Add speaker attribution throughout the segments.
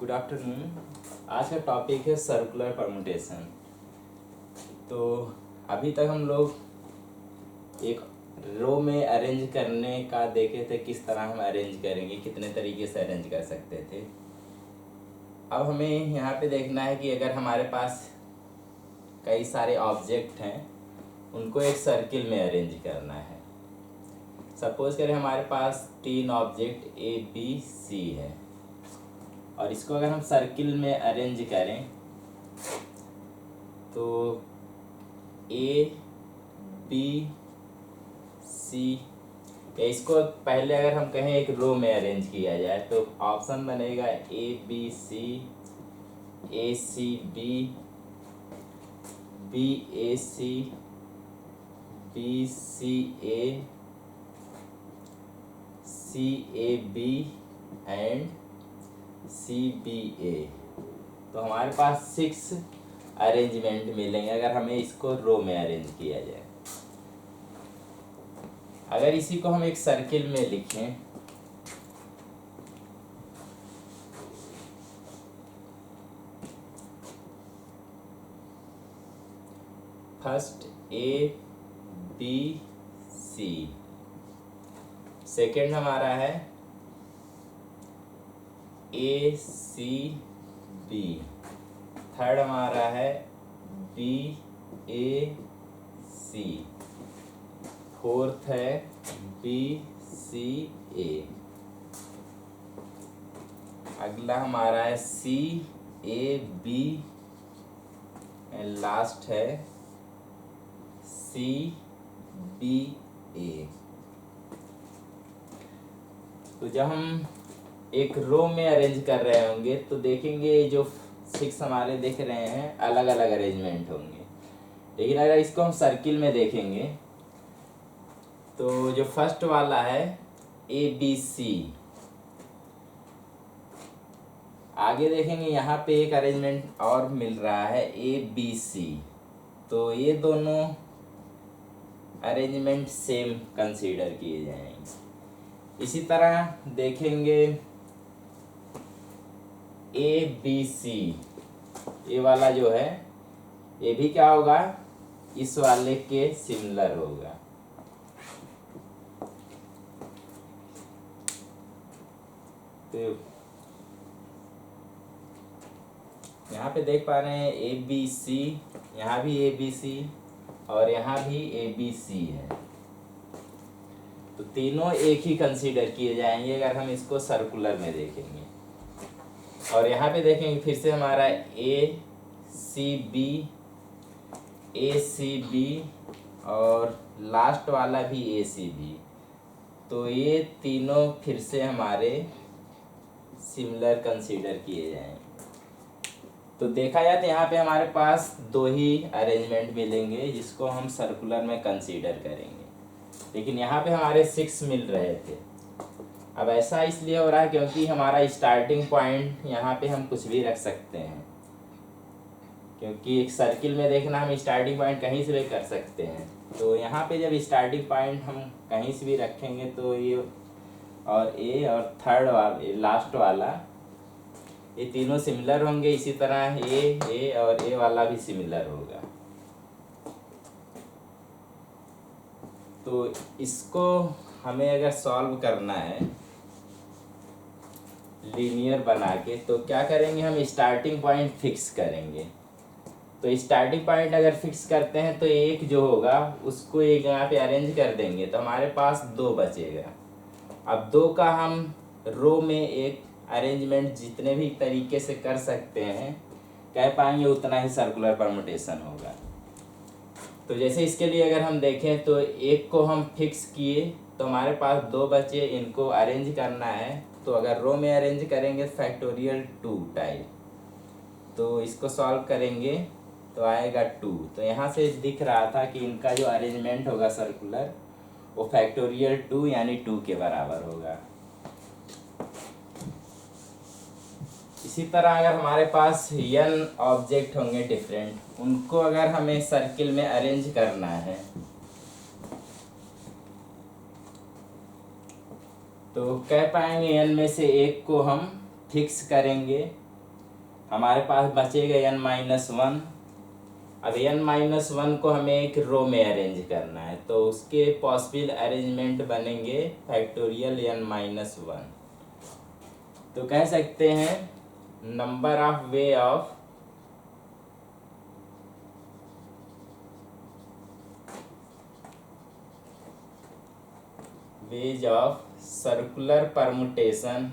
Speaker 1: Good afternoon. आज का topic है सर्कुलर परमुटेशन। तो अभी तक हम लोग एक रो में अरेंज करने का देखे थे, किस तरह हम अरेंज करेंगे, कितने तरीके से अरेंज कर सकते थे। अब हमें यहाँ पे देखना है कि अगर हमारे पास कई सारे ऑब्जेक्ट हैं, उनको एक सर्किल में अरेंज करना है। सपोज करें हमारे पास 3 ऑब्जेक्ट ए बी सी है और इसको अगर हम सर्किल में अरेंज करें तो ए बी सी, इसको पहले अगर हम कहें एक रो में अरेंज किया जाए तो ऑप्शन बनेगा A B C, A C B, B A C, B C A, C A B and C B A. तो हमारे पास 6 अरेंजमेंट मिलेंगे अगर हमें इसको रो में अरेंज किया जाए। अगर इसी को हम एक सर्किल में लिखें first A B C, second हमारा है ए सी बी, थर्ड हमारा है बी ए सी, फोर्थ है बी सी ए, अगला हमारा है C A B and last है सी बी ए। तो जब हम एक रो में अरेंज कर रहे होंगे तो देखेंगे जो 6 हमारे दिख रहे हैं अलग अलग अरेंजमेंट होंगे, लेकिन अगर इसको हम सर्किल में देखेंगे तो जो फर्स्ट वाला है ए बी सी, आगे देखेंगे यहाँ पे एक अरेंजमेंट और मिल रहा है ए बी सी, तो ये दोनों अरेंजमेंट सेम कंसीडर किए जाएंगे। इसी तरह देखेंगे ए बी सी, ये वाला जो है ये भी क्या होगा, इस वाले के सिमिलर होगा। तो यहाँ पे देख पा रहे हैं ए बी सी, यहाँ भी ए बी सी और यहाँ भी ए बी सी है, तो तीनों एक ही कंसीडर किए जाएंगे अगर हम इसको सर्कुलर में देखेंगे। और यहाँ पे देखेंगे फिर से हमारा ए C B, A C B और लास्ट वाला भी ए सी बी, तो ये तीनों फिर से हमारे सिमिलर कंसीडर किए जाएंगे। तो देखा जाए तो यहाँ पे हमारे पास 2 ही अरेंजमेंट मिलेंगे जिसको हम सर्कुलर में कंसीडर करेंगे, लेकिन यहाँ पे हमारे 6 मिल रहे थे। अब ऐसा इसलिए हो रहा है क्योंकि हमारा स्टार्टिंग पॉइंट यहाँ पे हम कुछ भी रख सकते हैं, क्योंकि एक सर्किल में देखना हम स्टार्टिंग पॉइंट कहीं से भी कर सकते हैं। तो यहाँ पे जब स्टार्टिंग पॉइंट हम कहीं से भी रखेंगे तो ये और ए और थर्ड वाला लास्ट वाला ये तीनों सिमिलर होंगे। इसी तरह ए और ए वाला भी सिमिलर होगा। तो इसको हमें अगर सॉल्व करना है लीनियर बना के तो क्या करेंगे, हम स्टार्टिंग पॉइंट फिक्स करेंगे। तो स्टार्टिंग पॉइंट अगर फिक्स करते हैं तो एक जो होगा उसको एक यहाँ पे अरेंज कर देंगे तो हमारे पास 2 बचेगा। अब 2 का हम रो में एक अरेंजमेंट जितने भी तरीके से कर सकते हैं कह पाएंगे उतना ही सर्कुलर परमुटेशन होगा। तो जैसे इसके लिए अगर हम देखें तो एक को हम फिक्स किए तो हमारे पास 2 बचे, इनको अरेंज करना है। तो अगर रो में अरेंज करेंगे फैक्टोरियल 2 टाइप, तो इसको सॉल्व करेंगे तो आएगा 2। तो यहाँ से दिख रहा था कि इनका जो अरेंजमेंट होगा सर्कुलर वो फैक्टोरियल 2 यानी 2 के बराबर होगा। इसी तरह अगर हमारे पास n ऑब्जेक्ट होंगे डिफरेंट, उनको अगर हमें सर्किल में अरेंज करना है तो कह पाएंगे n में से एक को हम फिक्स करेंगे हमारे पास बचेगा n-1। अब n-1 को हमें एक रो में अरेंज करना है, तो उसके पॉसिबल अरेंजमेंट बनेंगे फैक्टोरियल n-1। तो कह सकते हैं number of ways of circular permutation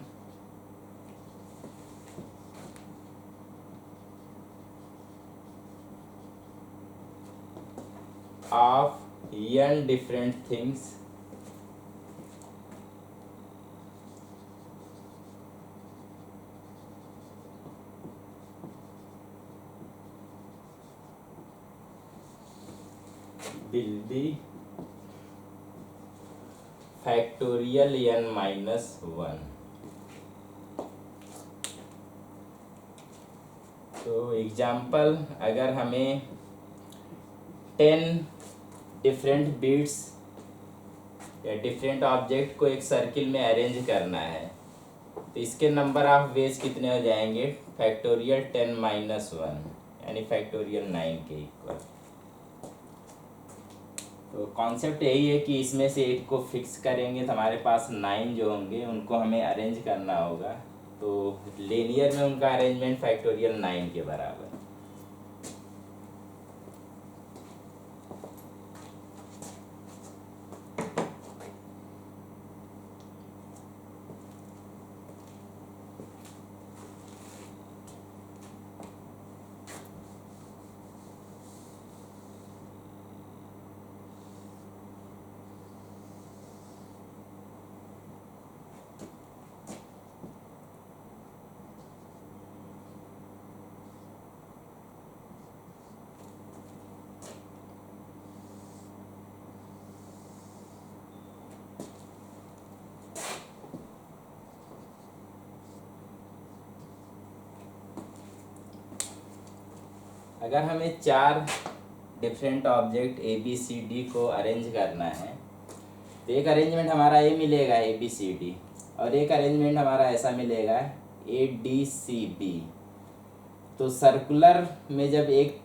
Speaker 1: of n different things will be factorial n-1। तो एग्जाम्पल, अगर हमें 10 डिफरेंट बिट्स या डिफरेंट ऑब्जेक्ट को एक सर्किल में अरेंज करना है, तो इसके नंबर ऑफ वेज कितने हो जाएंगे? फैक्टोरियल 10-1 यानी फैक्टोरियल 9 के इक्वल। तो कॉन्सेप्ट यही है कि इसमें से एक को फिक्स करेंगे तो हमारे पास 9 जो होंगे उनको हमें अरेंज करना होगा, तो लीनियर में उनका अरेंजमेंट फैक्टोरियल 9 के बराबर। अगर हमें 4 different object A B C D को अरेंज करना है, तो एक अरेंजमेंट हमारा ये मिलेगा ए बी सी डी, और एक अरेंजमेंट हमारा ऐसा मिलेगा ए डी सी बी। तो सर्कुलर में जब एक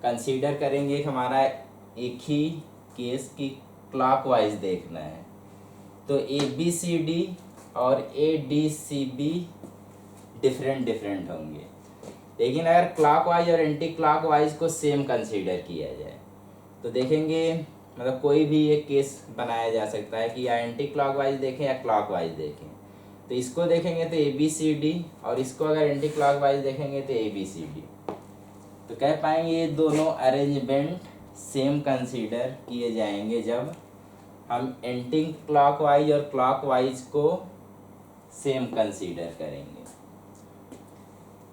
Speaker 1: कंसीडर करेंगे, हमारा एक ही केस की क्लॉकवाइज देखना है, तो ए बी सी डी और A D C B different होंगे। लेकिन अगर क्लॉकवाइज और एंटी क्लॉकवाइज को सेम कंसीडर किया जाए, तो देखेंगे मतलब कोई भी एक केस बनाया जा सकता है कि या एंटी क्लॉकवाइज देखें या क्लॉकवाइज देखें। तो इसको देखेंगे तो ए बी सी डी, और इसको अगर एंटी क्लॉकवाइज देखेंगे तो ए बी सी डी। तो कह पाएंगे ये दोनों अरेंजमेंट सेम कंसीडर किए जाएंगे जब हम एंटी क्लॉकवाइज और क्लॉकवाइज को सेम कंसीडर करेंगे।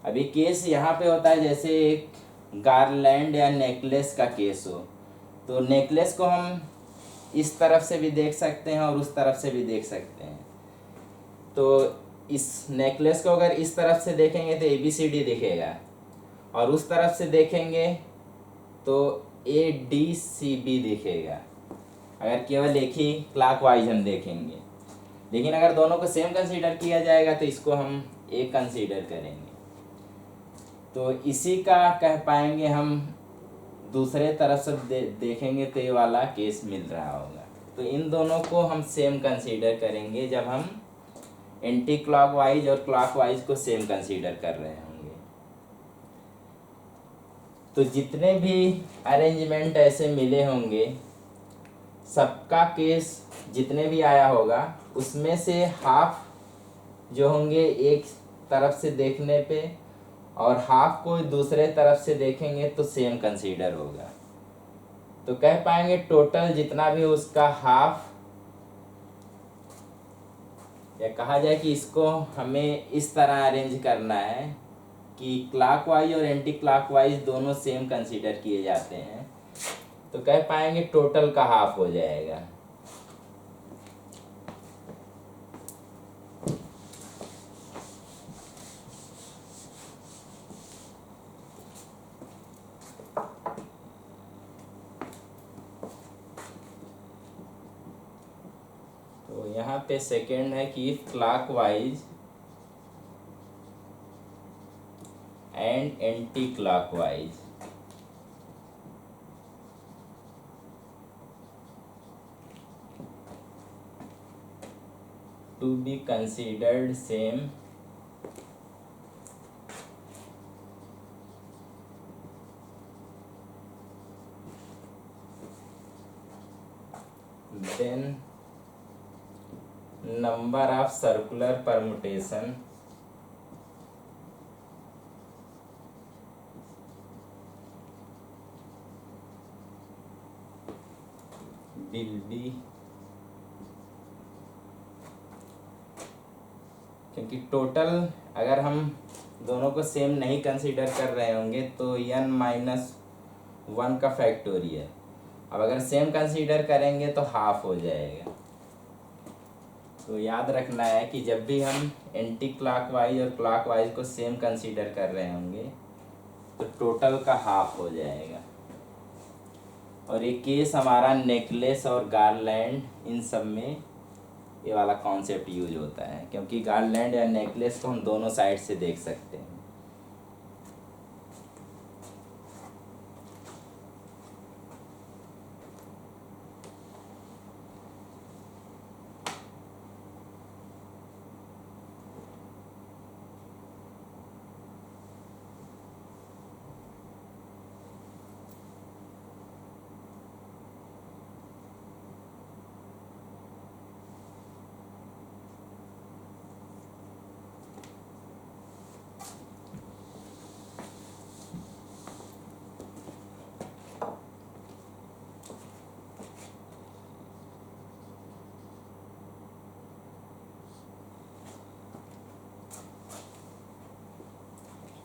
Speaker 1: अभी केस यहाँ पे होता है जैसे एक गारलैंड या नेकलेस का केस हो, तो नेकलेस को हम इस तरफ से भी देख सकते हैं और उस तरफ से भी देख सकते हैं। तो इस नेकलेस को अगर इस तरफ से देखेंगे तो ए बी सी डी दिखेगा, और उस तरफ से देखेंगे तो ए डी सी बी दिखेगा, अगर केवल एक ही क्लॉकवाइज हम देखेंगे। लेकिन अगर दोनों को सेम कंसीडर किया जाएगा तो इसको हम एक कंसीडर करेंगे। तो इसी का कह पाएंगे हम दूसरे तरफ से देखेंगे तो ये वाला केस मिल रहा होगा। तो इन दोनों को हम सेम कंसीडर करेंगे जब हम एंटी क्लॉकवाइज और क्लॉकवाइज को सेम कंसीडर कर रहे होंगे। तो जितने भी अरेंजमेंट ऐसे मिले होंगे, सबका केस जितने भी आया होगा उसमें से हाफ जो होंगे एक तरफ से देखने पे और हाफ को दूसरे तरफ से देखेंगे तो सेम कंसीडर होगा। तो कह पाएंगे टोटल जितना भी उसका हाफ, या कहा जाए कि इसको हमें इस तरह अरेंज करना है कि क्लॉकवाइज और एंटी क्लॉकवाइज दोनों सेम कंसीडर किए जाते हैं, तो कह पाएंगे टोटल का हाफ हो जाएगा। तो यहाँ पे सेकेंड है कि clockwise and anti-clockwise. To be considered same then number of circular permutation will be, क्योंकि टोटल अगर हम दोनों को सेम नहीं कंसीडर कर रहे होंगे तो n-1 का फैक्टोरियल, अब अगर सेम कंसीडर करेंगे तो हाफ हो जाएगा। तो याद रखना है कि जब भी हम एंटी क्लॉकवाइज और क्लॉकवाइज को सेम कंसीडर कर रहे होंगे तो टोटल का हाफ हो जाएगा। और ये केस हमारा नेकलेस और गारलैंड इन सब में ये वाला कॉन्सेप्ट यूज होता है, क्योंकि गारलैंड या नेकलेस को हम दोनों साइड से देख सकते हैं।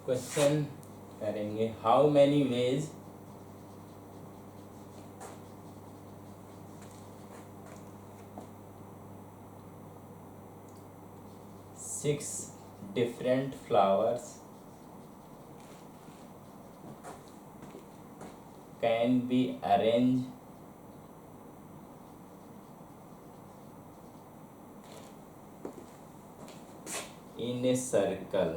Speaker 1: क्वेश्चन करेंगे, how many ways six different flowers can be arrange in a circle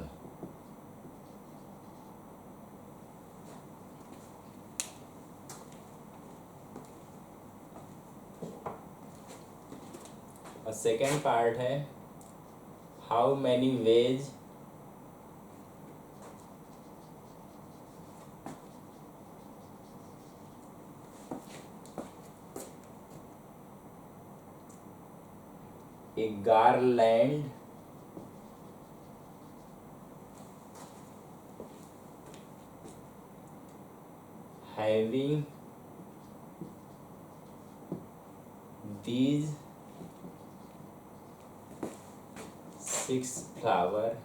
Speaker 1: और सेकेंड पार्ट है how many ways a garland having these six flower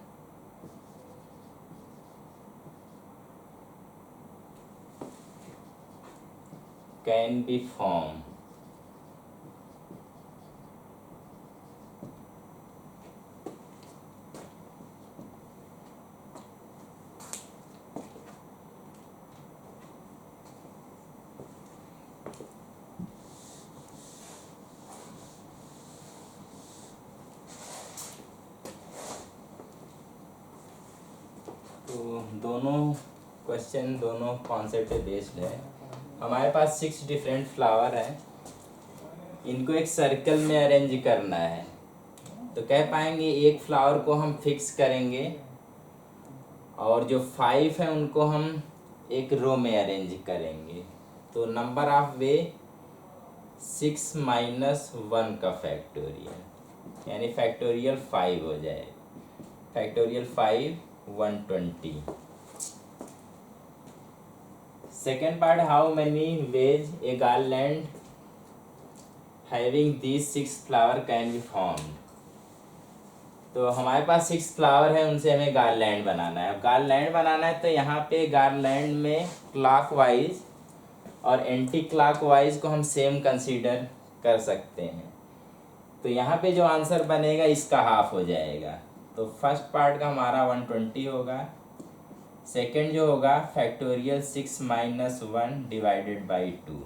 Speaker 1: can be formed. तो दोनों क्वेश्चन दोनों कॉन्सेप्ट बेस्ड है। हमारे पास 6 डिफरेंट फ्लावर हैं, इनको एक सर्कल में अरेंज करना है। तो कह पाएंगे एक फ्लावर को हम फिक्स करेंगे और जो 5 है उनको हम एक रो में अरेंज करेंगे। तो नंबर ऑफ वे 6 - 1 का फैक्टोरियल यानी फैक्टोरियल 5 हो जाए। Factorial 5 120। Second part how many ways A garland having these 6 flower can be formed. तो हमारे पास 6 फ्लावर है, उनसे हमें गार्लैंड बनाना है। अब गार्लैंड बनाना है तो यहाँ पे गार्लैंड में क्लॉकवाइज और एंटी क्लॉकवाइज को हम सेम कंसीडर कर सकते हैं। तो यहाँ पे जो आंसर बनेगा इसका हाफ हो जाएगा। तो फर्स्ट पार्ट का हमारा 120 होगा, सेकंड जो होगा फैक्टोरियल 6 - 1 डिवाइडेड बाई 2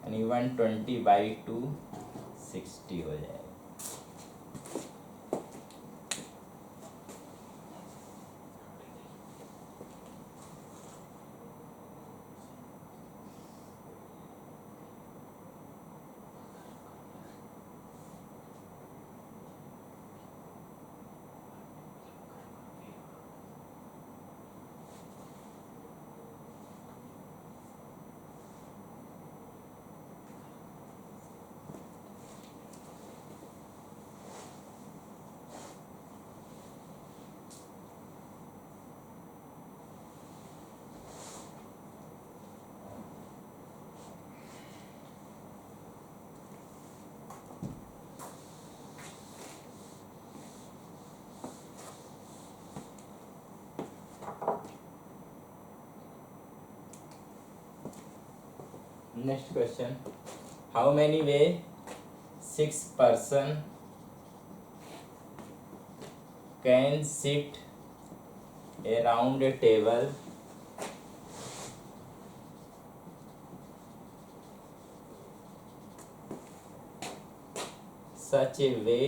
Speaker 1: यानी 120/2 60 हो जाएगा। Next question, how many way 6 person can sit around a table such a way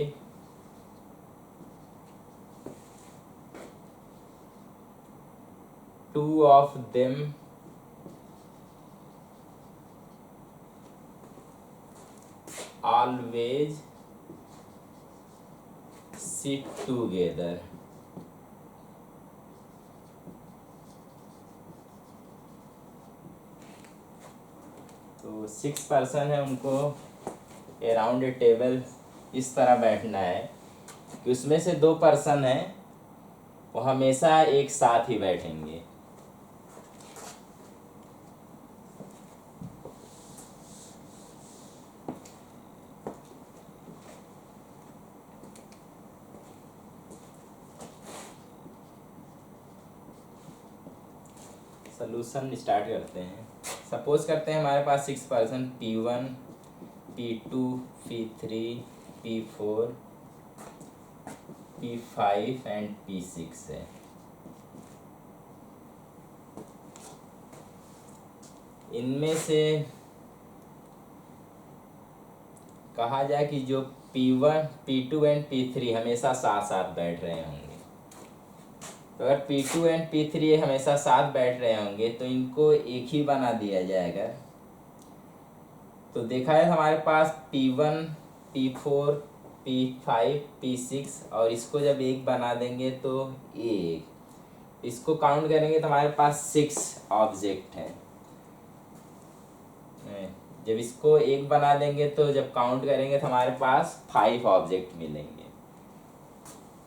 Speaker 1: two of them always sit together? तो 6 person है, उनको अराउंड ए टेबल इस तरह बैठना है कि उसमें से 2 person हैं वो हमेशा एक साथ ही बैठेंगे। सोल्यूशन स्टार्ट करते हैं। सपोज करते हैं हमारे पास 6 person P1, P2, P3, P4, P5 and P6 है। इनमें से कहा जाए कि जो P1, P2 एंड P3 हमेशा साथ साथ बैठ रहे होंगे, तो अगर P2 एंड P3 हमेशा साथ बैठ रहे होंगे तो इनको एक ही बना दिया जाएगा। तो देखा है हमारे पास P1, P4, P5, P6 और इसको जब एक बना देंगे तो एक, इसको काउंट करेंगे तो हमारे पास 6 ऑब्जेक्ट हैं। जब इसको एक बना देंगे तो जब काउंट करेंगे तो हमारे पास 5 ऑब्जेक्ट मिलेंगे।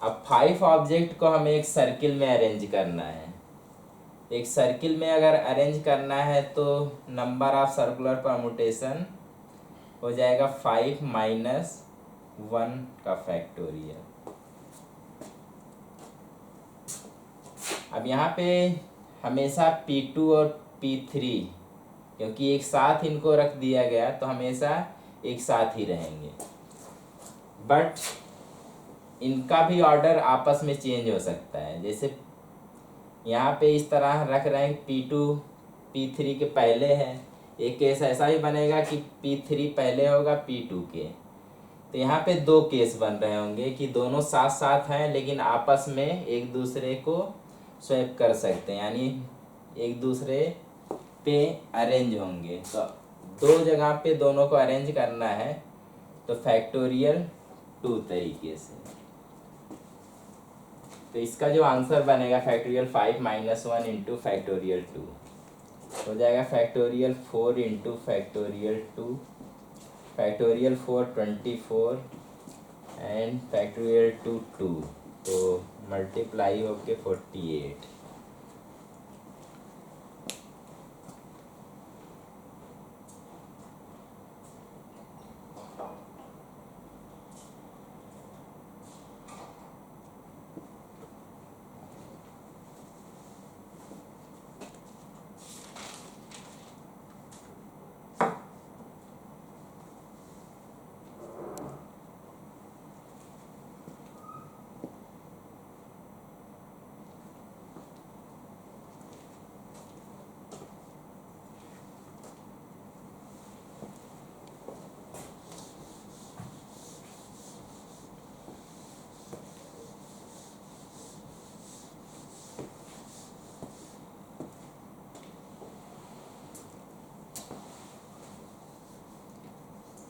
Speaker 1: अब 5 ऑब्जेक्ट को हमें एक सर्किल में अरेंज करना है। एक सर्किल में अगर अरेंज करना है तो नंबर ऑफ सर्कुलर परमुटेशन हो जाएगा 5 - 1 का फैक्टोरियल। अब यहाँ पे हमेशा P2 और P3 क्योंकि एक साथ इनको रख दिया गया तो हमेशा एक साथ ही रहेंगे, बट इनका भी ऑर्डर आपस में चेंज हो सकता है। जैसे यहाँ पे इस तरह रख रहे हैं P2 P3 के पहले है, एक केस ऐसा ही बनेगा कि P3 पहले होगा P2 के। तो यहाँ पे 2 केस बन रहे होंगे कि दोनों साथ साथ हैं लेकिन आपस में एक दूसरे को स्वैप कर सकते हैं, यानी एक दूसरे पे अरेंज होंगे। तो 2 जगह पे दोनों को अरेंज करना है तो फैक्टोरियल 2 तरीके से। तो इसका जो आंसर बनेगा फैक्टोरियल 5 - 1 इंटू फैक्टोरियल 2 हो जाएगा factorial 4 into factorial 2, factorial 4 24 and factorial 2 2, तो मल्टीप्लाई होके 48।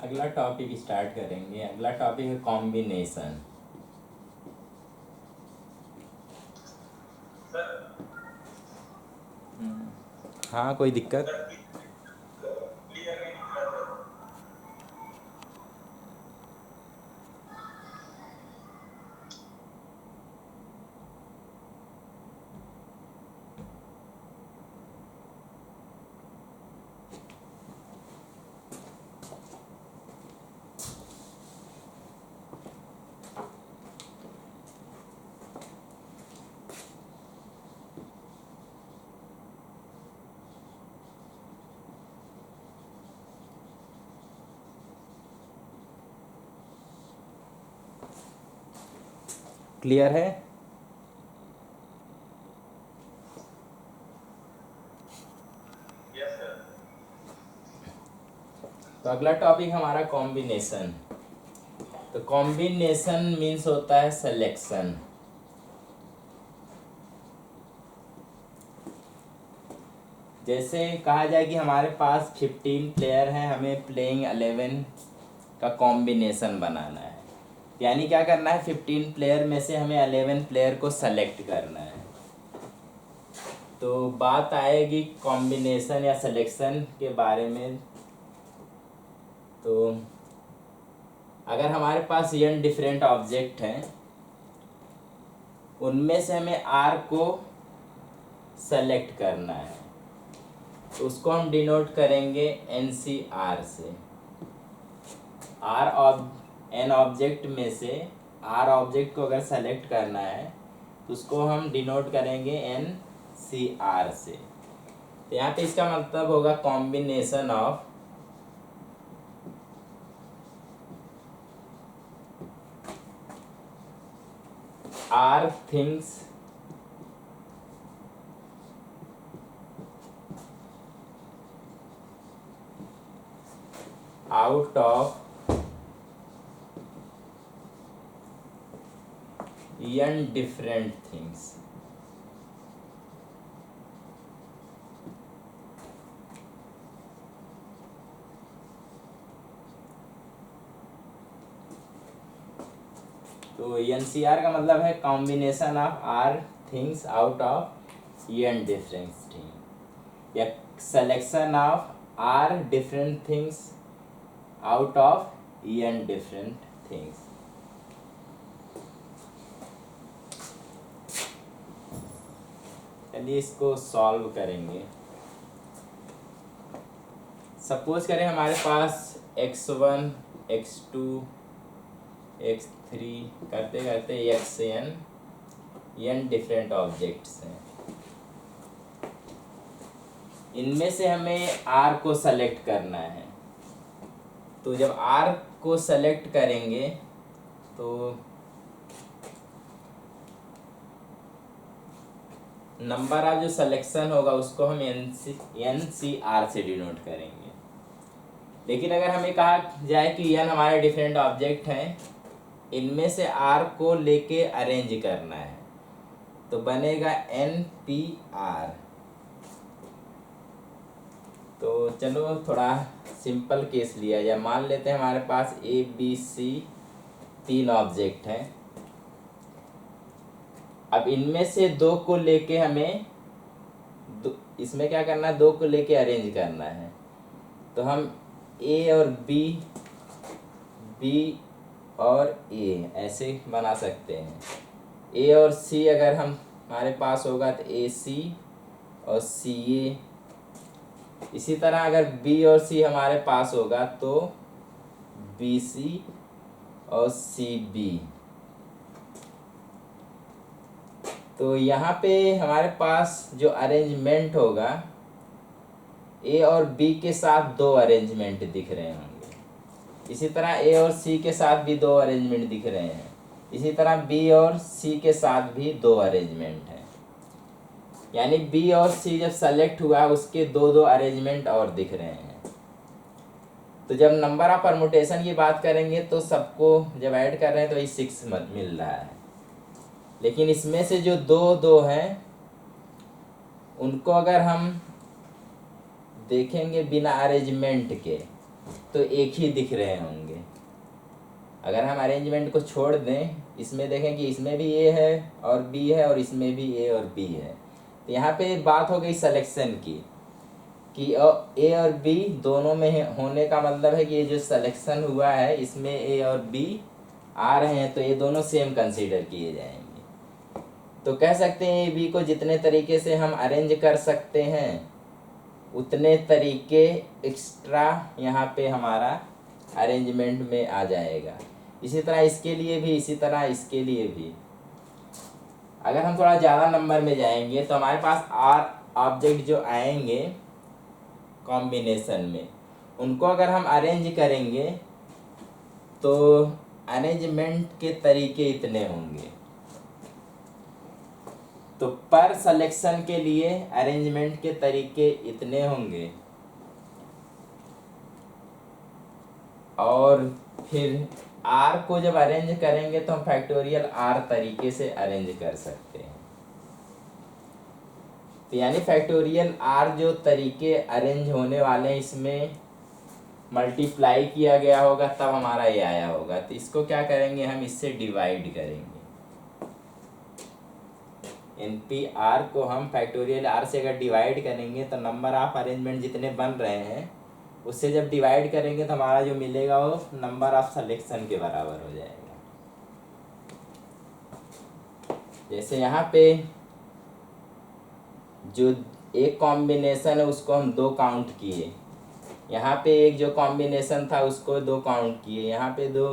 Speaker 1: अगला टॉपिक स्टार्ट करेंगे। अगला टॉपिक है कॉम्बिनेशन। हाँ, कोई दिक्कत? क्लियर है? तो अगला टॉपिक हमारा कॉम्बिनेशन। तो कॉम्बिनेशन मीन्स होता है सिलेक्शन। जैसे कहा जाए कि हमारे पास 15 प्लेयर हैं, हमें प्लेइंग 11 का कॉम्बिनेशन बनाना है। यानी क्या करना है, 15 प्लेयर में से हमें 11 प्लेयर को सेलेक्ट करना है। तो बात आएगी कॉम्बिनेशन या सिलेक्शन के बारे में। तो अगर हमारे पास n डिफरेंट ऑब्जेक्ट हैं, उनमें से हमें r को सेलेक्ट करना है, तो उसको हम डिनोट करेंगे NCR से। n ऑब्जेक्ट में से r ऑब्जेक्ट को अगर सेलेक्ट करना है तो उसको हम डिनोट करेंगे NCR से। तो यहाँ पे इसका मतलब होगा combination of R things out of n different things। तो NCR का मतलब है combination of R things out of n different thing, या selection of R different things out of n different things. चलिए इसको सॉल्व करेंगे। सपोज करें हमारे पास x1 x2 x3 करते करते n डिफरेंट ऑब्जेक्ट्स हैं। इनमें से हमें R को सेलेक्ट करना है। तो जब R को सेलेक्ट करेंगे तो नंबर ऑफ जो सिलेक्शन होगा उसको हम NCR से डिनोट करेंगे। लेकिन अगर हमें कहा जाए कि n हमारे डिफरेंट ऑब्जेक्ट हैं, इनमें से R को लेके अरेंज करना है, तो बनेगा NPR। तो चलो थोड़ा सिंपल केस लिया जाए। मान लेते हैं हमारे पास ABC 3 ऑब्जेक्ट हैं। अब इनमें से 2 को लेके हमें इसमें क्या करना है, 2 को लेके अरेंज करना है। तो हम A और B और A ऐसे बना सकते हैं। A और C अगर हमारे पास होगा तो AC और CA। इसी तरह अगर B और C हमारे पास होगा तो BC और CB। तो यहाँ पे हमारे पास जो अरेंजमेंट होगा, A और B के साथ 2 अरेंजमेंट दिख रहे होंगे। इसी तरह A और C के साथ भी 2 अरेंजमेंट दिख रहे हैं। इसी तरह B और C के साथ भी 2 अरेंजमेंट हैं। यानी B और C जब सेलेक्ट हुआ उसके 2-2 अरेंजमेंट और दिख रहे हैं। तो जब नंबर ऑफ परमुटेशन की बात करेंगे तो सबको जब ऐड कर रहे हैं तो ये 6 मिल रहा है। लेकिन इसमें से जो 2-2 हैं उनको अगर हम देखेंगे बिना अरेंजमेंट के तो एक ही दिख रहे होंगे। अगर हम अरेंजमेंट को छोड़ दें, इसमें देखें कि इसमें भी A है और B है और इसमें भी A और B है। तो यहाँ पे बात हो गई सिलेक्शन की कि A और B दोनों में होने का मतलब है कि ये जो सिलेक्शन हुआ है इसमें A और B आ रहे हैं, तो ये दोनों सेम कंसीडर किए जाएंगे। तो कह सकते हैं A B को जितने तरीके से हम अरेंज कर सकते हैं उतने तरीके एक्स्ट्रा यहाँ पे हमारा अरेंजमेंट में आ जाएगा। इसी तरह इसके लिए भी, इसी तरह इसके लिए भी। अगर हम थोड़ा ज़्यादा नंबर में जाएंगे तो हमारे पास R ऑब्जेक्ट जो आएंगे कॉम्बिनेशन में, उनको अगर हम अरेंज करेंगे तो अरेंजमेंट के तरीके इतने होंगे। तो पर सिलेक्शन के लिए अरेंजमेंट के तरीके इतने होंगे, और फिर आर को जब अरेंज करेंगे तो हम फैक्टोरियल आर तरीके से अरेंज कर सकते हैं। तो यानी फैक्टोरियल आर जो तरीके अरेंज होने वाले हैं, इसमें मल्टीप्लाई किया गया होगा तब हमारा ये आया होगा। तो इसको क्या करेंगे, हम इससे डिवाइड करेंगे। एन पी आर को हम फैक्टोरियल आर से अगर डिवाइड करेंगे तो नंबर ऑफ अरेंजमेंट जितने बन रहे हैं उससे जब डिवाइड करेंगे तो हमारा जो मिलेगा वो नंबर ऑफ सिलेक्शन के बराबर हो जाएगा। जैसे यहाँ पे जो एक कॉम्बिनेशन है उसको हम 2 काउंट किए, यहाँ पे एक जो कॉम्बिनेशन था उसको 2 काउंट किए, यहाँ पे 2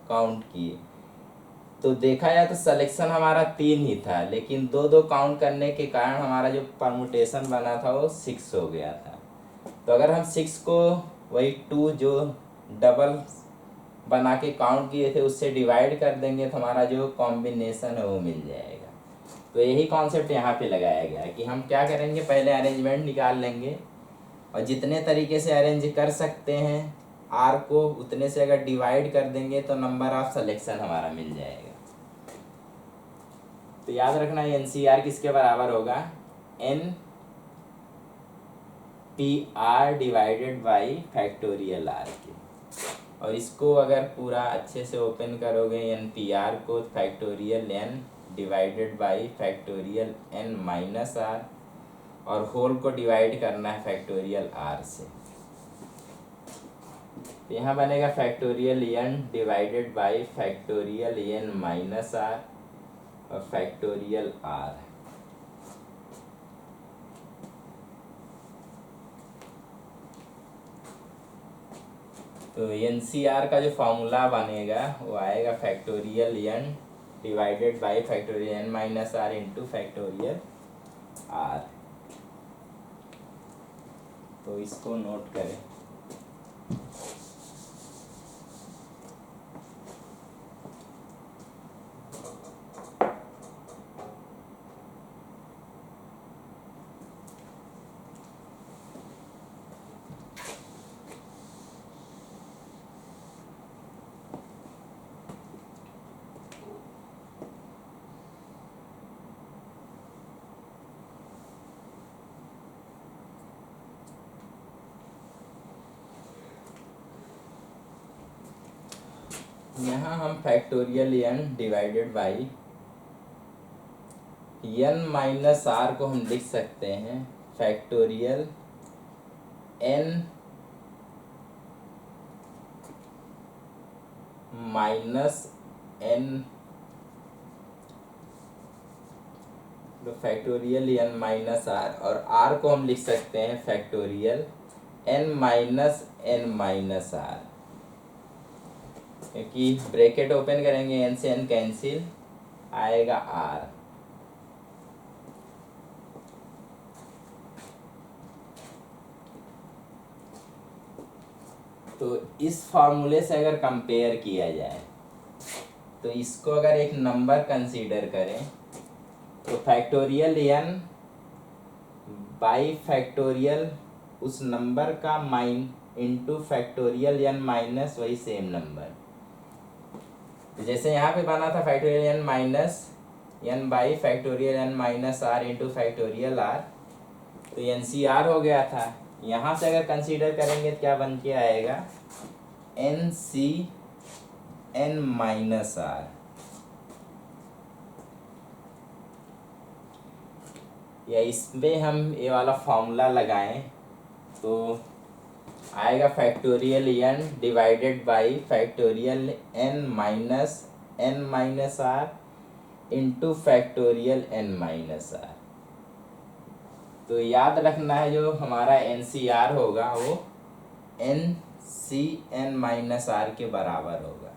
Speaker 1: काउंट किए, तो देखा जाए तो सिलेक्शन हमारा 3 ही था, लेकिन 2 काउंट करने के कारण हमारा जो परमुटेशन बना था वो 6 हो गया था। तो अगर हम 6 को वही 2 जो डबल बना के काउंट किए थे उससे डिवाइड कर देंगे तो हमारा जो कॉम्बिनेशन है वो मिल जाएगा। तो यही कॉन्सेप्ट यहाँ पे लगाया गया है कि हम क्या करेंगे, पहले अरेंजमेंट निकाल लेंगे और जितने तरीके से अरेंज कर सकते हैं आर को उतने से अगर डिवाइड कर देंगे तो नंबर ऑफ सिलेक्शन हमारा मिल जाएगा। तो याद रखना एन सी आर किसके बराबर होगा, N P R divided by factorial R के। और इसको अगर पूरा अच्छे से ओपन करोगे एन पी आर को factorial N divided by factorial N minus R, और होल को डिवाइड करना है फैक्टोरियल आर से। तो यहाँ बनेगा factorial N divided by factorial N minus R और फैक्टोरियल आर। तो एन सी आर का जो फॉर्मूला बनेगा वो आएगा factorial N divided by factorial N minus are into factorial R. तो इसको नोट करें। यहाँ हम factorial N divided by N minus R को हम लिख सकते हैं फैक्टोरियल एन माइनस एन, तो फैक्टोरियल एन माइनस आर, और आर को हम लिख सकते हैं फैक्टोरियल एन माइनस आर, क्योंकि ब्रैकेट ओपन करेंगे एन से एन कैंसिल आएगा आर। तो इस फार्मूले से अगर कंपेयर किया जाए तो इसको अगर एक नंबर कंसीडर करें तो फैक्टोरियल एन बाई फैक्टोरियल उस नंबर का minus into factorial N minus वही सेम नंबर। तो जैसे यहाँ पे बना था factorial N minus N by factorial N minus are into factorial R, तो एन सी आर हो गया था। यहाँ से अगर कंसीडर करेंगे तो क्या बन के आएगा, n C n minus r. या इसमें हम ये वाला फॉर्मूला लगाएं तो आएगा factorial N divided by factorial N minus are into factorial N minus r. तो याद रखना है जो हमारा एन सी आर होगा वो n C n minus r के बराबर होगा।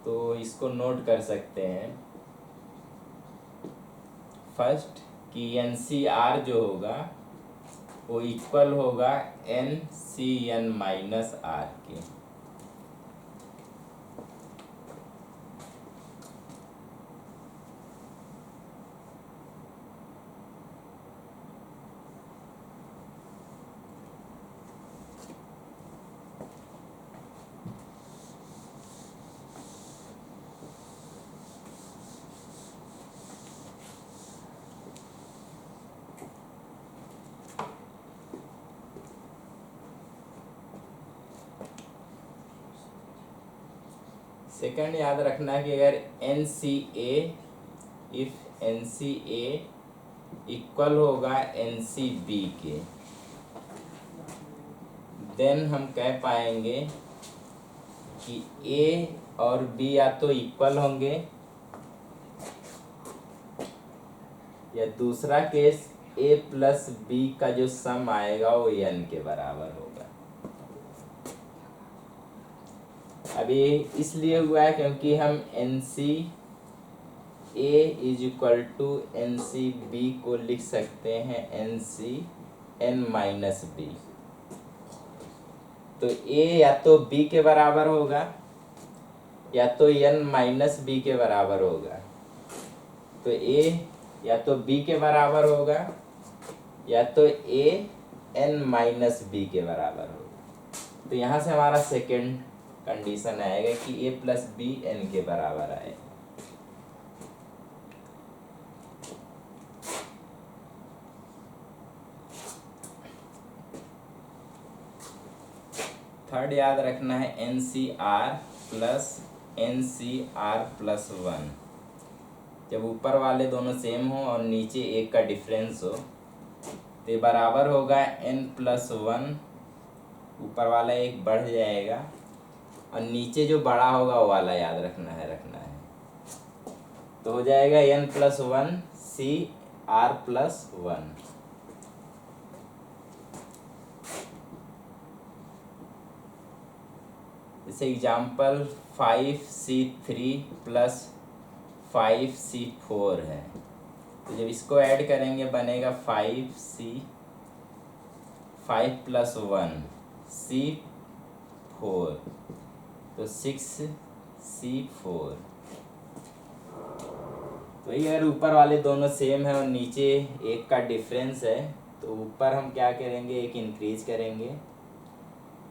Speaker 1: तो इसको नोट कर सकते हैं फर्स्ट कि एन सी आर जो होगा वो इक्वल होगा n C n minus r के। सेकंड याद रखना है कि अगर n C a, if n C a equal होगा एन सी बी के, देन हम कह पाएंगे कि ए और बी या तो इक्वल होंगे, या दूसरा केस ए प्लस बी का जो सम आएगा वो एन के बराबर होगा। अभी इसलिए हुआ है क्योंकि हम n C a is equal to n C b को लिख सकते हैं n C n minus b. तो ए या तो बी के बराबर होगा या तो एन माइनस बी के बराबर होगा। तो ए या तो बी के बराबर होगा या तो ए एन माइनस बी के बराबर होगा। तो यहाँ से हमारा सेकेंड कंडीशन आएगा कि ए प्लस बी एन के बराबर आएगा। थर्ड याद रखना है n C r plus n C r plus one. जब ऊपर वाले दोनों सेम हो और नीचे एक का डिफरेंस हो तो ये बराबर होगा एन प्लस वन। ऊपर वाला एक बढ़ जाएगा और नीचे जो बड़ा होगा वो वाला याद रखना है तो हो जाएगा n plus one C r plus one. जैसे एग्जाम्पल 5C3 प्लस 5C4 है, तो जब इसको ऐड करेंगे बनेगा 5 प्लस 1 C4, तो 6C4। तो ये अगर ऊपर वाले दोनों सेम है और नीचे एक का डिफरेंस है तो ऊपर हम क्या करेंगे, एक इंक्रीज करेंगे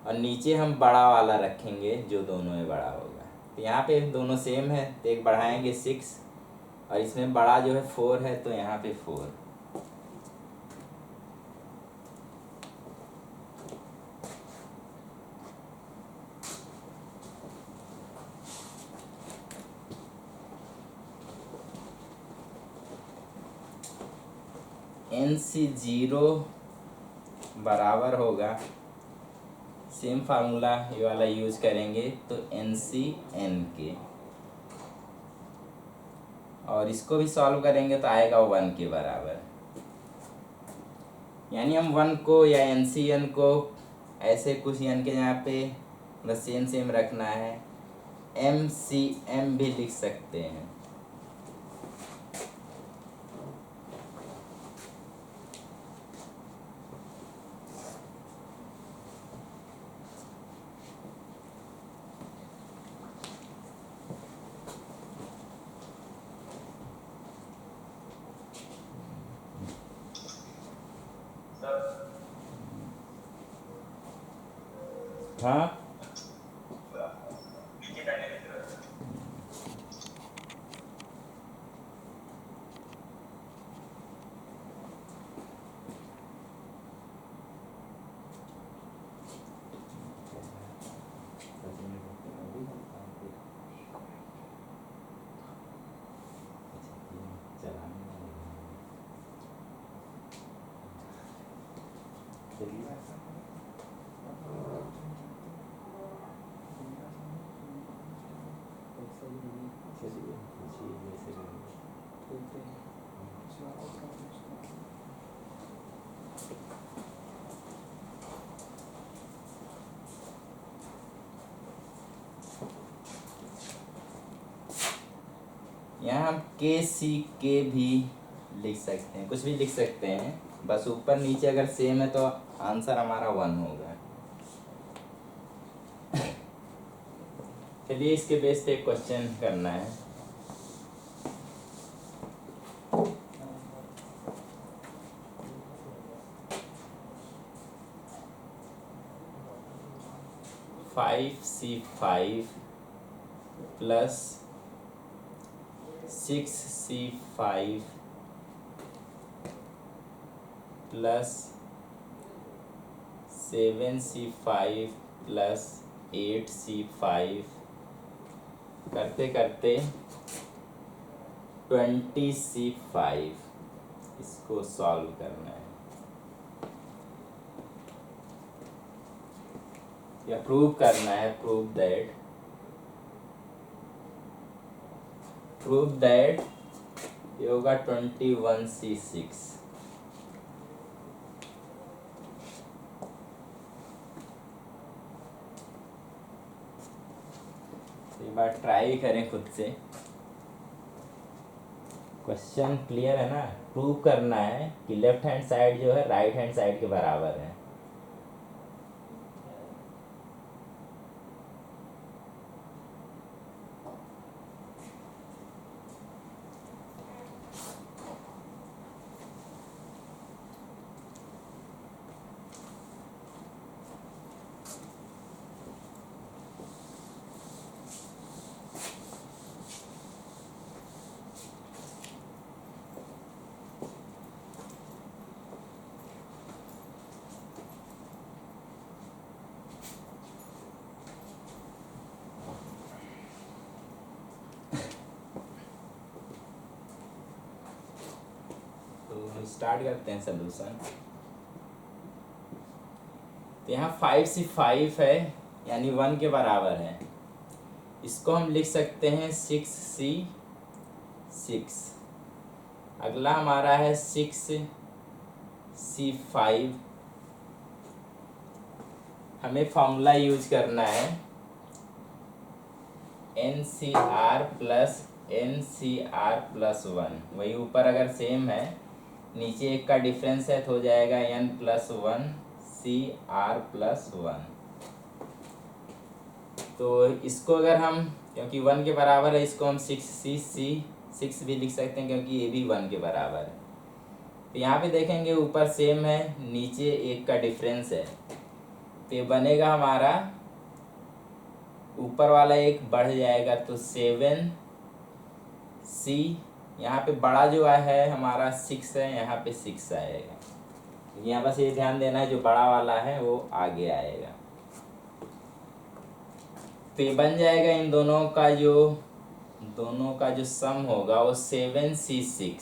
Speaker 1: और नीचे हम बड़ा वाला रखेंगे जो दोनों में बड़ा होगा। तो यहाँ पे दोनों सेम है तो एक बढ़ाएंगे 6 और इसमें बड़ा जो है 4 है तो यहाँ पे 4। एन सी 0 बराबर होगा, सेम फार्मूला ये वाला यूज करेंगे तो एन सी एन के, और इसको भी सॉल्व करेंगे तो आएगा 1 के बराबर। यानी हम 1 को या एन सी एन को ऐसे कुछ एन के यहाँ पे बस सेम रखना है, एम सी एम भी लिख सकते हैं। हाँ यहाँ हम के सी के भी लिख सकते हैं, कुछ भी लिख सकते हैं, बस ऊपर नीचे अगर सेम है तो आंसर हमारा 1 होगा। चलिए इसके बेस पे एक क्वेश्चन करना है। Five C5 plus 6C5 plus 7C5 plus 8C5 करते करते 20C5 इसको सॉल्व करना है या प्रूव करना है। प्रूव दैट ये होगा 21C6। एक बार ट्राई करें खुद से। क्वेश्चन क्लियर है ना? प्रूव करना है कि लेफ्ट हैंड साइड जो है राइट हैंड साइड के बराबर है। स्टार्ट करते हैं सलूशन। तो यहाँ 5C5 है यानी 1 के बराबर है। इसको हम लिख सकते हैं 6C6। अगला हमारा है 6C5। हमें फॉर्मूला यूज करना है NCR+NCR+1। वही ऊपर अगर सेम है, नीचे एक का डिफरेंस है तो हो जाएगा N+1CR+1। तो इसको अगर हम, क्योंकि 1 के बराबर है, इसको हम 6C6 भी लिख सकते हैं क्योंकि ये भी 1 के बराबर है। तो यहाँ पे देखेंगे ऊपर सेम है, नीचे एक का डिफरेंस है, तो ये बनेगा हमारा ऊपर वाला एक बढ़ जाएगा तो 7C। यहाँ पे बड़ा जो है हमारा 6 है, यहाँ पे 6 आएगा। यहाँ बस ये ध्यान देना है जो बड़ा वाला है वो आगे आएगा। तो ये बन जाएगा इन दोनों का जो सम होगा वो 7C6।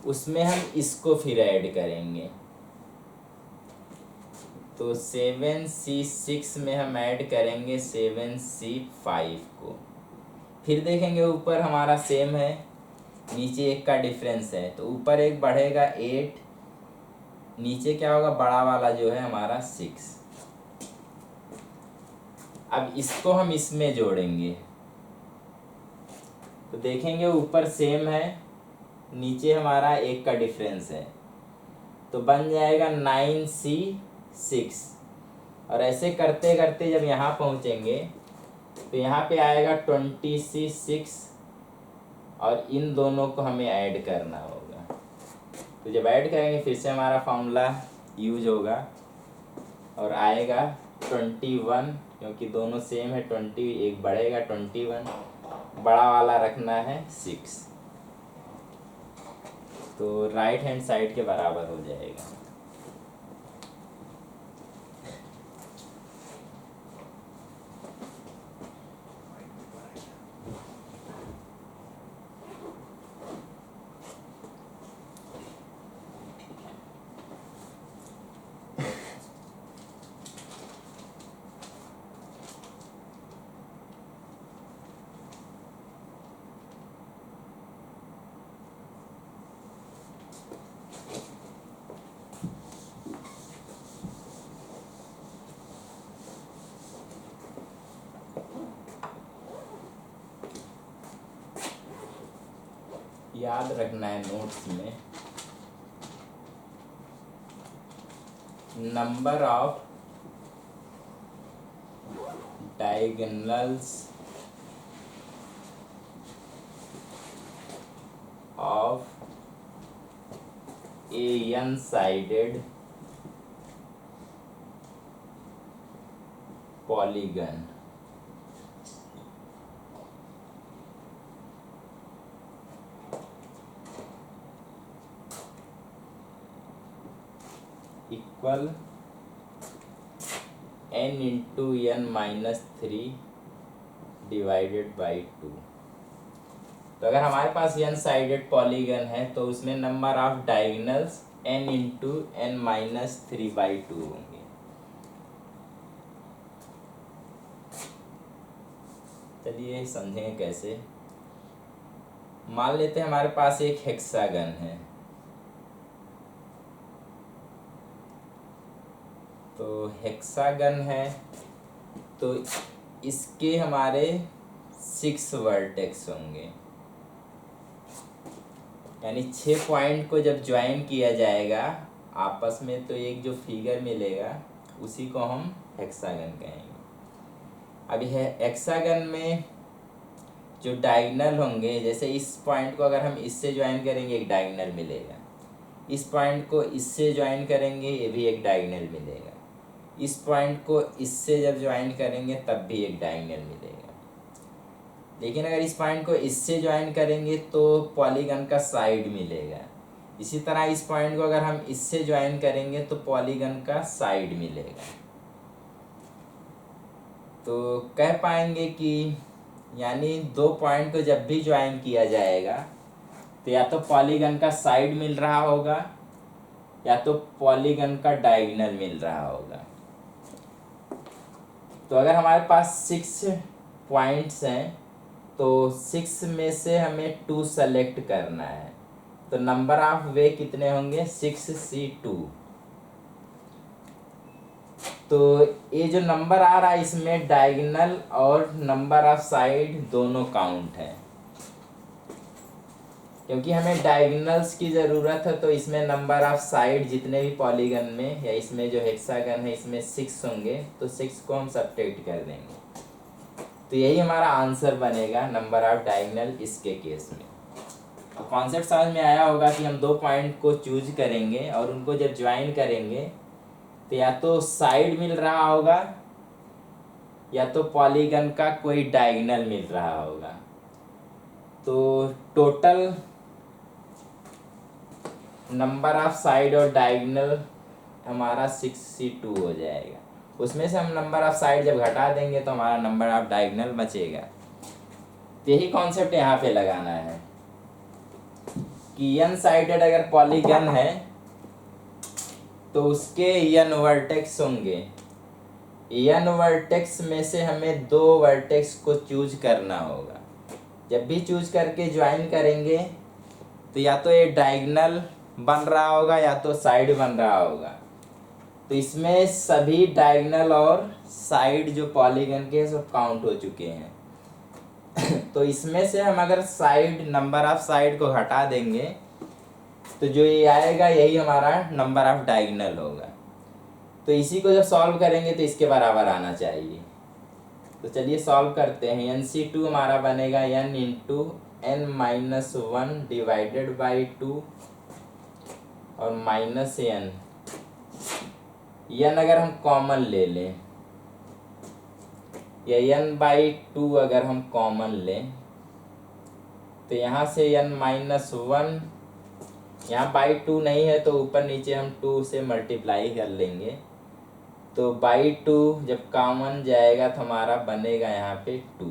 Speaker 1: उसमें हम इसको फिर ऐड करेंगे। तो 7C6 में हम ऐड करेंगे 7C5 को। फिर देखेंगे ऊपर हमारा सेम है, नीचे एक का डिफरेंस है, तो ऊपर एक बढ़ेगा 8, नीचे क्या होगा बड़ा वाला जो है हमारा 6। अब इसको हम इसमें जोड़ेंगे तो देखेंगे ऊपर सेम है, नीचे हमारा एक का डिफरेंस है, तो बन जाएगा 9C6। और ऐसे करते करते जब यहाँ पहुँचेंगे तो यहाँ पे आएगा 20C6 और इन दोनों को हमें ऐड करना होगा। तो जब ऐड करेंगे फिर से हमारा फॉर्मूला यूज होगा और आएगा 21, क्योंकि दोनों सेम है। 20 एक बढ़ेगा 21, बड़ा वाला रखना है 6, तो राइट हैंड साइड के बराबर हो जाएगा। याद रखना है नोट्स में, number of diagonals of a n-sided polygon equal n into n minus 3 divided by 2। तो अगर हमारे पास n साइडेड पॉलीगन है तो उसमें number of diagonals n into n minus 3/2 होंगे। चलिए समझेंगे कैसे। मान लेते हैं हमारे पास एक हेक्सागन है, तो हेक्सागन है तो इसके हमारे 6 वर्टेक्स होंगे, यानी 6 पॉइंट को जब ज्वाइन किया जाएगा आपस में तो एक जो फिगर मिलेगा उसी को हम हेक्सागन कहेंगे। अब यह हेक्सागन में जो डायगोनल होंगे, जैसे इस पॉइंट को अगर हम इससे ज्वाइन करेंगे एक डायगोनल मिलेगा, इस पॉइंट को इससे ज्वाइन करेंगे ये भी एक डायगोनल मिलेगा, इस पॉइंट को इससे जब ज्वाइन करेंगे तब भी एक डायगोनल मिलेगा। लेकिन अगर इस पॉइंट को इससे ज्वाइन करेंगे तो पॉलीगन का साइड मिलेगा। इसी तरह इस पॉइंट को अगर हम इससे ज्वाइन करेंगे तो पॉलीगन का साइड मिलेगा। तो कह पाएंगे कि यानी 2 पॉइंट को जब भी ज्वाइन किया जाएगा तो या तो पॉलीगन का साइड मिल रहा होगा या तो पॉलीगन का डायगोनल मिल रहा होगा। तो अगर हमारे पास 6 पॉइंट्स हैं तो 6 में से हमें 2 सेलेक्ट करना है, तो नंबर ऑफ वे कितने होंगे 6C2। तो ये जो नंबर आ रहा है इसमें डायगोनल और नंबर ऑफ साइड दोनों काउंट है, क्योंकि हमें डायगोनल्स की ज़रूरत है। तो इसमें नंबर ऑफ साइड जितने भी पॉलीगन में या इसमें जो हेक्सागन है इसमें 6 होंगे, तो 6 को हम सब्ट्रैक्ट कर देंगे, तो यही हमारा आंसर बनेगा नंबर ऑफ डायगोनल इसके केस में। तो कॉन्सेप्ट समझ में आया होगा कि हम 2 पॉइंट को चूज करेंगे और उनको जब ज्वाइन करेंगे तो या तो साइड मिल रहा होगा या तो पॉलीगन का कोई डायगोनल मिल रहा होगा। तो टोटल नंबर ऑफ साइड और डायगोनल हमारा 6C2 हो जाएगा। उसमें से हम नंबर ऑफ साइड जब घटा देंगे तो हमारा नंबर ऑफ डायगोनल बचेगा। तो यही कॉन्सेप्ट यहाँ पे लगाना है कि n साइडेड अगर पॉलीगन है तो उसके n वर्टेक्स होंगे, n वर्टेक्स में से हमें 2 वर्टेक्स को चूज करना होगा। जब भी चूज करके ज्वाइन करेंगे तो या तो ये डायगोनल बन रहा होगा या तो साइड बन रहा होगा। तो इसमें सभी डायगोनल और साइड जो पॉलीगन के सब काउंट हो चुके हैं। तो इसमें से हम अगर साइड नंबर ऑफ साइड को हटा देंगे तो जो ये आएगा यही हमारा नंबर ऑफ डायगोनल होगा। तो इसी को जब सॉल्व करेंगे तो इसके बराबर आना चाहिए। तो चलिए सॉल्व करते हैं। NC2 हमारा बनेगा n into n minus 1 divided by 2 और माइनस n अगर हम कॉमन ले लें या n/2 अगर हम कॉमन लें तो यहाँ से n माइनस 1, यहाँ बाई 2 नहीं है तो ऊपर नीचे हम 2 से मल्टीप्लाई कर लेंगे। तो बाई 2 जब कॉमन जाएगा तो हमारा बनेगा यहाँ पे 2,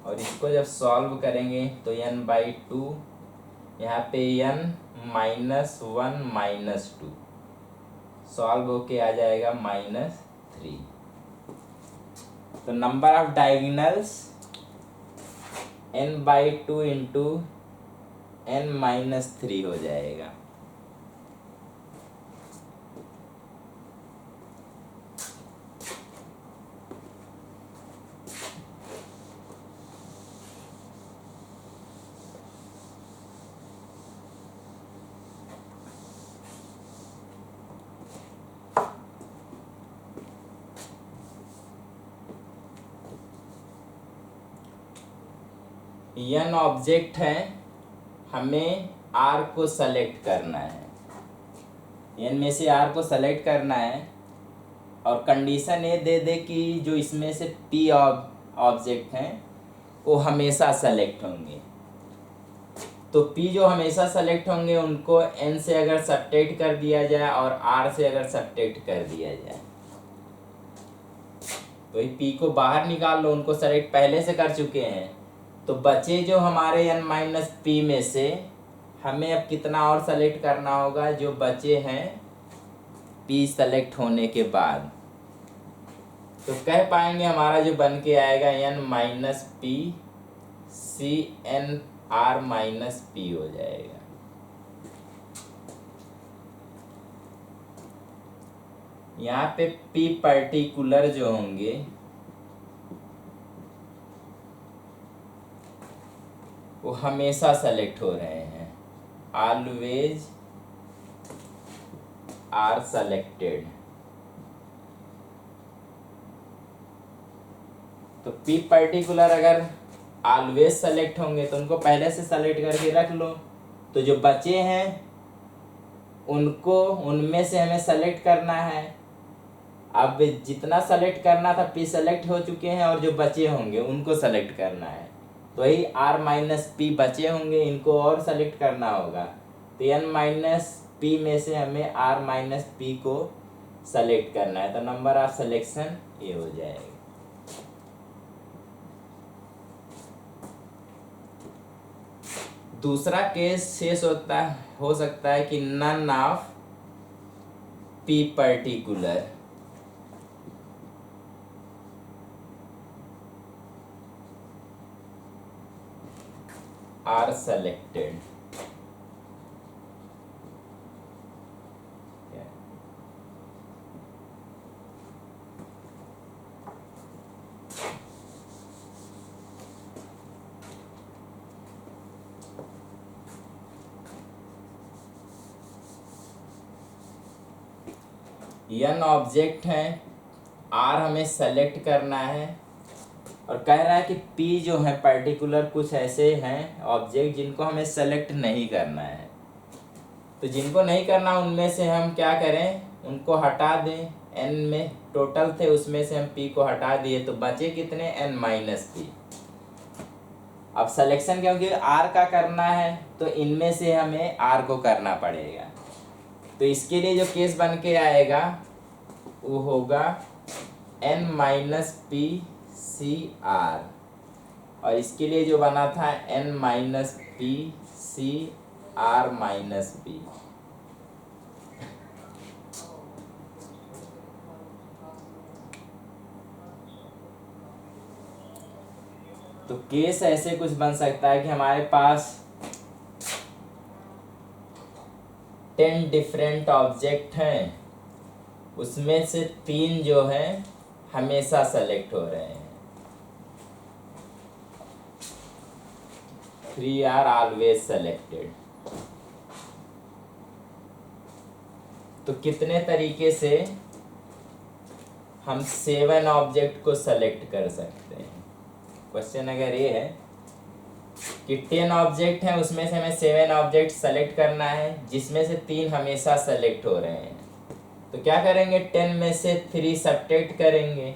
Speaker 1: और इसको जब सॉल्व करेंगे तो n/2 यहाँ पे n माइनस 1 माइनस 2 सॉल्व होके आ जाएगा -3। तो number of diagonals n/2 into n-3 हो जाएगा। n ऑब्जेक्ट है, हमें R को सेलेक्ट करना है, n में से R को सेलेक्ट करना है और कंडीशन ये दे दे कि जो इसमें से P ऑब्जेक्ट हैं वो हमेशा सेलेक्ट होंगे। तो P जो हमेशा सेलेक्ट होंगे उनको n से अगर सब्ट्रैक्ट कर दिया जाए और R से अगर सब्ट्रैक्ट कर दिया जाए तो ये पी को बाहर निकाल लो, उनको सेलेक्ट पहले से कर चुके हैं। तो बचे जो हमारे n माइनस पी में से हमें अब कितना और सेलेक्ट करना होगा, जो बचे हैं पी सेलेक्ट होने के बाद। तो कह पाएंगे हमारा जो बन के आएगा n minus p C n r minus p हो जाएगा। यहाँ पे पी पर्टिकुलर जो होंगे वो हमेशा सेलेक्ट हो रहे हैं, ऑलवेज आर सेलेक्टेड। तो पी पर्टिकुलर अगर ऑलवेज सेलेक्ट होंगे तो उनको पहले से सेलेक्ट करके रख लो। तो जो बचे हैं उनको उनमें से हमें सेलेक्ट करना है। अब जितना सेलेक्ट करना था पी सेलेक्ट हो चुके हैं, और जो बचे होंगे उनको सेलेक्ट करना है। तो यही आर माइनस पी बचे होंगे, इनको और सेलेक्ट करना होगा। तो एन माइनस पी में से हमें आर माइनस पी को सेलेक्ट करना है। तो नंबर ऑफ सिलेक्शन ये हो जाएगा। दूसरा केस शेष हो सकता है कि none of p particular r selected. n object हैं, r हमें सेलेक्ट करना है, और कह रहा है कि p जो है पर्टिकुलर कुछ ऐसे हैं ऑब्जेक्ट जिनको हमें सेलेक्ट नहीं करना है। तो जिनको नहीं करना उनमें से हम क्या करें, उनको हटा दें। n में टोटल थे, उसमें से हम p को हटा दिए, तो बचे कितने n माइनस पी। अब सिलेक्शन क्योंकि r का करना है तो इनमें से हमें r को करना पड़ेगा। तो इसके लिए जो केस बन के आएगा वो होगा n minus p C r, और इसके लिए जो बना था n minus p C r minus p. तो केस ऐसे कुछ बन सकता है कि हमारे पास 10 डिफरेंट ऑब्जेक्ट हैं, उसमें से 3 जो हैं हमेशा सेलेक्ट हो रहे हैं, 3 आर ऑलवेज सेलेक्टेड। तो कितने तरीके से हम 7 ऑब्जेक्ट को सेलेक्ट कर सकते हैं। क्वेश्चन अगर ये है कि 10 ऑब्जेक्ट हैं, उसमें से हमें 7 ऑब्जेक्ट सेलेक्ट करना है, जिसमें से 3 हमेशा सेलेक्ट हो रहे हैं। तो क्या करेंगे, 10 में से 3 सब्ट्रैक्ट करेंगे।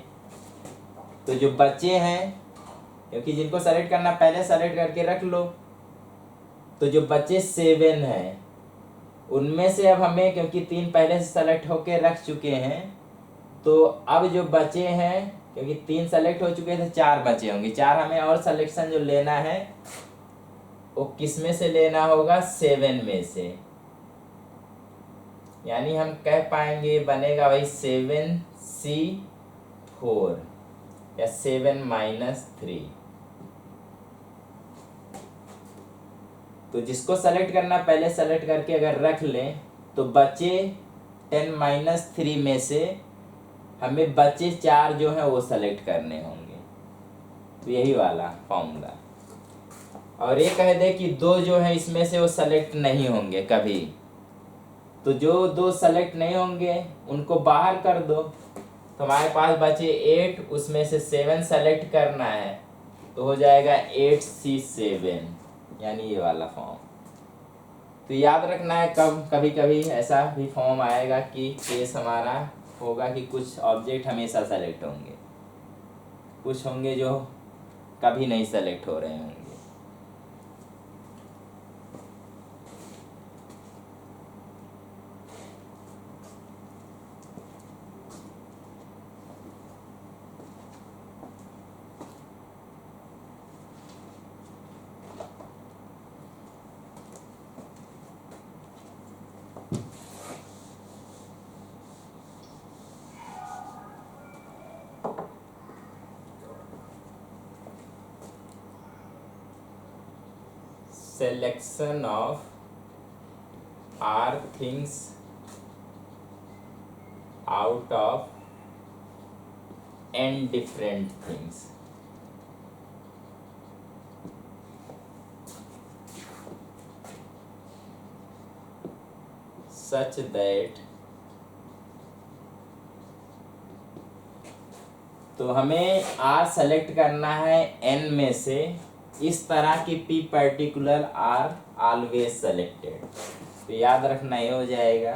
Speaker 1: तो जो बचे हैं, क्योंकि जिनको सेलेक्ट करना पहले सेलेक्ट करके रख लो, तो जो बचे 7 हैं उनमें से अब हमें, क्योंकि 3 पहले से सेलेक्ट होके रख चुके हैं, तो अब जो बचे हैं, क्योंकि 3 सेलेक्ट हो चुके हैं तो 4 बचे होंगे। 4 हमें और सिलेक्शन जो लेना है वो किस में से लेना होगा, 7 में से। यानी हम कह पाएंगे बनेगा भाई 7C4 या 7 माइनस 3। तो जिसको सेलेक्ट करना पहले सेलेक्ट करके अगर रख लें, तो बचे 10 माइनस 3 में से हमें बचे 4 जो हैं वो सेलेक्ट करने होंगे। तो यही वाला फॉर्मूला। और ये कह दे कि 2 जो है इसमें से वो सेलेक्ट नहीं होंगे कभी, तो जो 2 सेलेक्ट नहीं होंगे उनको बाहर कर दो। तो हमारे पास बचे 8, उसमें से 7 सेलेक्ट करना है, तो हो जाएगा 8C7, यानी ये वाला फॉर्म। तो याद रखना है, कभी कभी ऐसा भी फॉर्म आएगा कि केस हमारा होगा कि कुछ ऑब्जेक्ट हमेशा सेलेक्ट होंगे, कुछ होंगे जो कभी नहीं सेलेक्ट हो रहे होंगे। selection of r things out of n different things. Such that, तो हमें आर सेलेक्ट करना है एन में से इस तरह की p particular r always selected. तो याद रखना ये हो जाएगा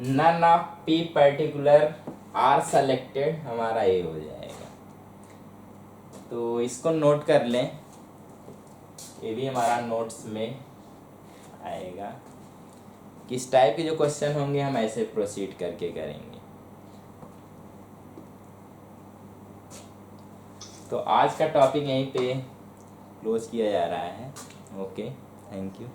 Speaker 1: none of p particular r selected, हमारा ये हो जाएगा। तो इसको नोट कर लें, ये भी हमारा नोट्स में आएगा। किस टाइप के जो क्वेश्चन होंगे हम ऐसे प्रोसीड करके करेंगे। तो आज का टॉपिक यहीं पे क्लोज किया जा रहा है। Okay, thank you.